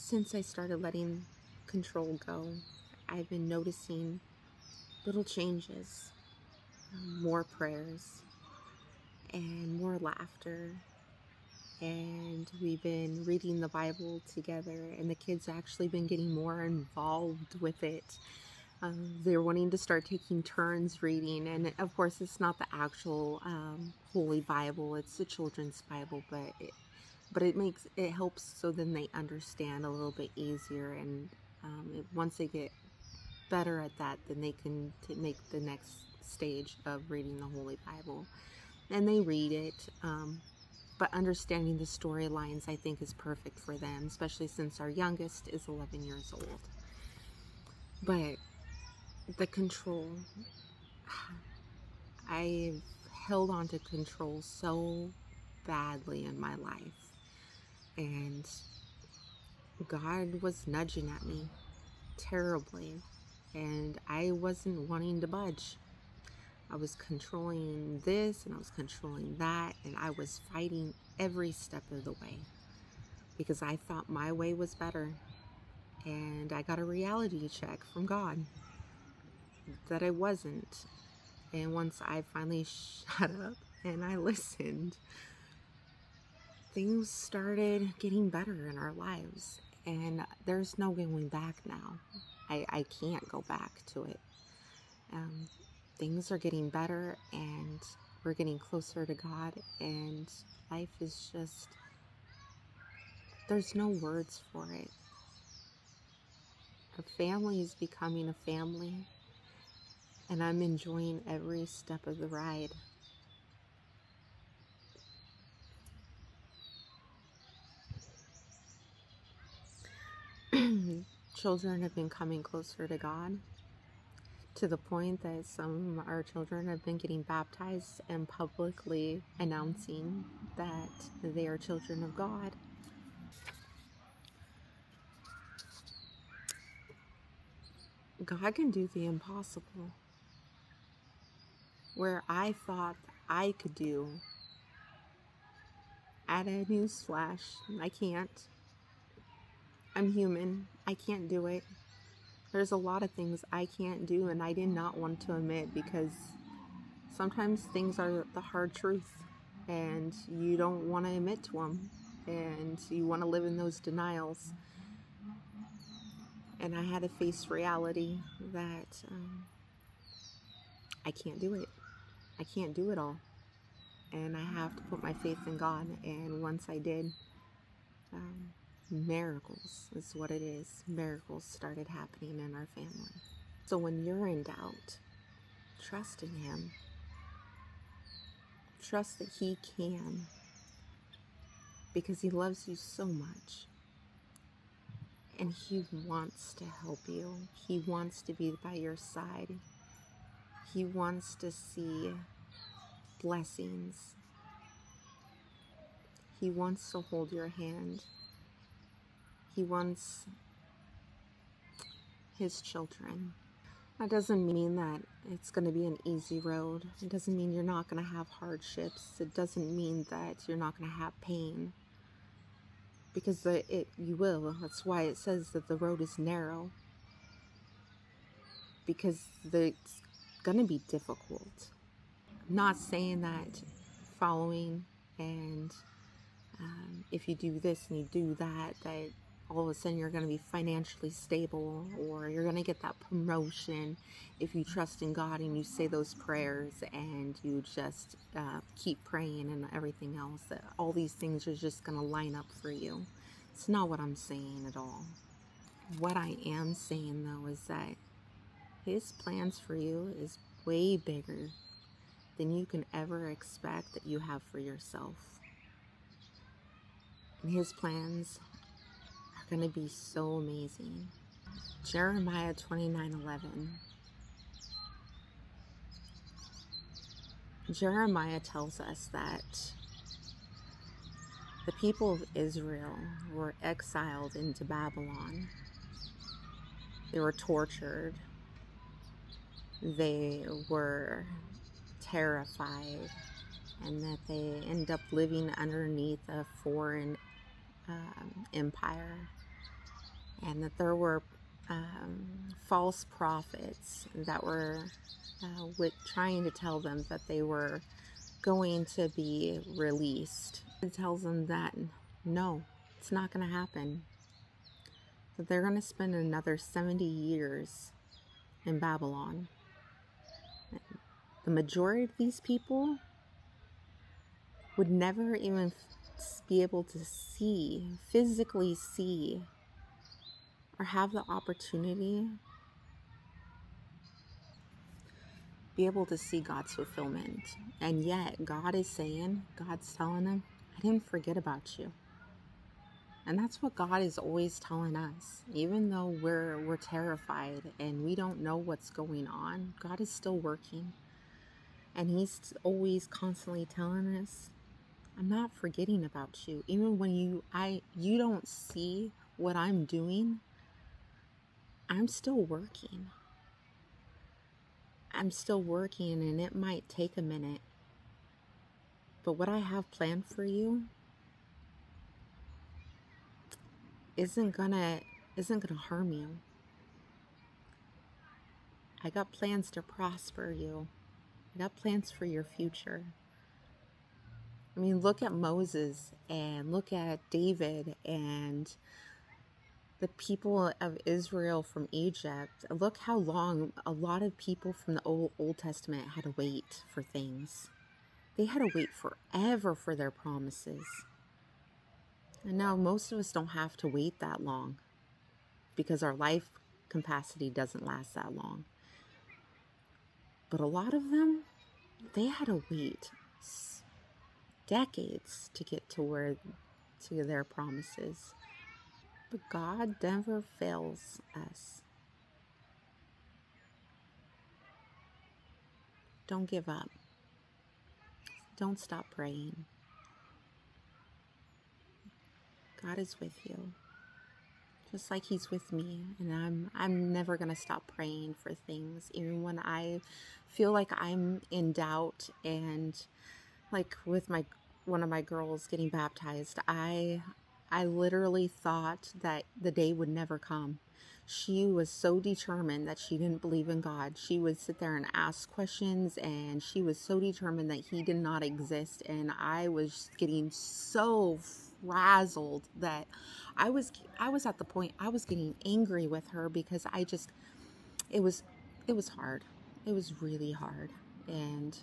since I started letting control go, I've been noticing little changes, more prayers and more laughter. And we've been reading the Bible together, and the kids actually been getting more involved with it. They're wanting to start taking turns reading, and of course it's not the actual Holy Bible, it's the children's Bible, but it helps so then they understand a little bit easier, and once they get better at that, then they can make the next stage of reading the Holy Bible, and they read it. But understanding the storylines, I think, is perfect for them, especially since our youngest is 11 years old. But the control, I've held on to control so badly in my life. And God was nudging at me terribly. And I wasn't wanting to budge. I was controlling this and I was controlling that, and I was fighting every step of the way because I thought my way was better. And I got a reality check from God that I wasn't. And once I finally shut up and I listened, things started getting better in our lives. And there's no going back now. I can't go back to it. Things are getting better, and we're getting closer to God, and life is just, there's no words for it. A family is becoming a family, and I'm enjoying every step of the ride. Children have been coming closer to God, to the point that some of our children have been getting baptized and publicly announcing that they are children of God. God can do the impossible. Where I thought I could do, add a newsflash, I can't. I'm human. I can't do it. There's a lot of things I can't do, and I did not want to admit, because sometimes things are the hard truth and you don't want to admit to them, and you want to live in those denials. And I had to face reality that I can't do it. I can't do it all. And I have to put my faith in God. And once I did, miracles is what it is. Miracles started happening in our family. So when you're in doubt, trust in Him. Trust that He can, because He loves you so much. And He wants to help you. He wants to be by your side. He wants to see blessings. He wants to hold your hand. He wants His children. That doesn't mean that it's going to be an easy road. It doesn't mean you're not going to have hardships. It doesn't mean that you're not going to have pain. Because you will. That's why it says that the road is narrow. Because it's going to be difficult. I'm not saying that following and if you do this and you do that all of a sudden you're going to be financially stable, or you're going to get that promotion if you trust in God and you say those prayers and you just keep praying and everything else, that all these things are just going to line up for you. It's not what I'm saying at all. What I am saying, though, is that His plans for you is way bigger than you can ever expect that you have for yourself. And His plans are going to be so amazing. Jeremiah 29:11. Jeremiah tells us that the people of Israel were exiled into Babylon. They were tortured. They were terrified, and that they end up living underneath a foreign empire. and that there were false prophets that were trying to tell them that they were going to be released. It tells them that no, it's not going to happen. That they're going to spend another 70 years in Babylon. The majority of these people would never even be able to physically see, or have the opportunity be able to see God's fulfillment. And yet God's telling them, I didn't forget about you. And that's what God is always telling us. Even though we're terrified and we don't know what's going on, God is still working. And he's always constantly telling us, I'm not forgetting about you. Even when you don't see what I'm doing, I'm still working. I'm still working, and it might take a minute. But what I have planned for you isn't gonna harm you. I got plans to prosper you. I got plans for your future. I mean, look at Moses and look at David and the people of Israel from Egypt. Look how long a lot of people from the Old Testament had to wait for things. They had to wait forever for their promises. And now most of us don't have to wait that long because our life capacity doesn't last that long. But a lot of them, they had to wait decades to get to their promises. But God never fails us. Don't give up. Don't stop praying. God is with you, just like he's with me. And I'm never going to stop praying for things, even when I feel like I'm in doubt. And like with one of my girls getting baptized, I literally thought that the day would never come. She was so determined that she didn't believe in God. She would sit there and ask questions, and she was so determined that he did not exist. And I was getting so frazzled that I was at the point I was getting angry with her, because it was hard. It was really hard. And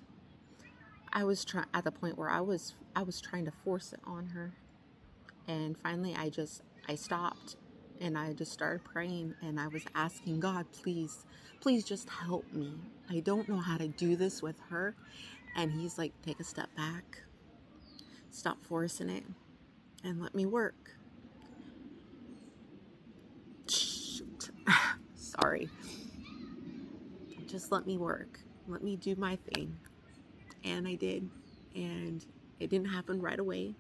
I was at the point where I was trying to force it on her. And finally I stopped, and I just started praying, and I was asking God, please just help me. I don't know how to do this with her. And he's like, take a step back, stop forcing it, and let me work. Shoot. Sorry. Just let me work. Let me do my thing. And I did. And it didn't happen right away.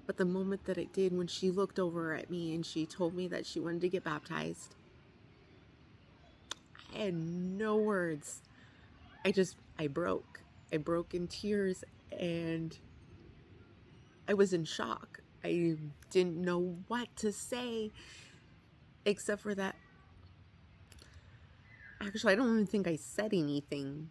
But the moment that it did, when she looked over at me and she told me that she wanted to get baptized, I had no words. I broke. I broke in tears, and I was in shock. I didn't know what to say, except for that. Actually, I don't even think I said anything.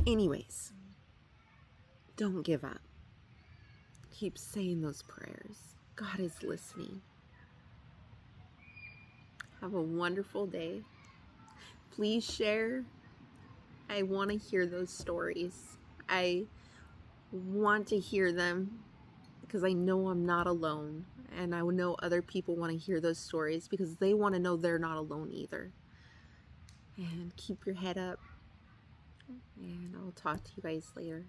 Anyways, don't give up. Keep saying those prayers. God is listening. Have a wonderful day. Please share. I want to hear those stories. I want to hear them because I know I'm not alone. And I know other people want to hear those stories because they want to know they're not alone either. And keep your head up. And I'll talk to you guys later.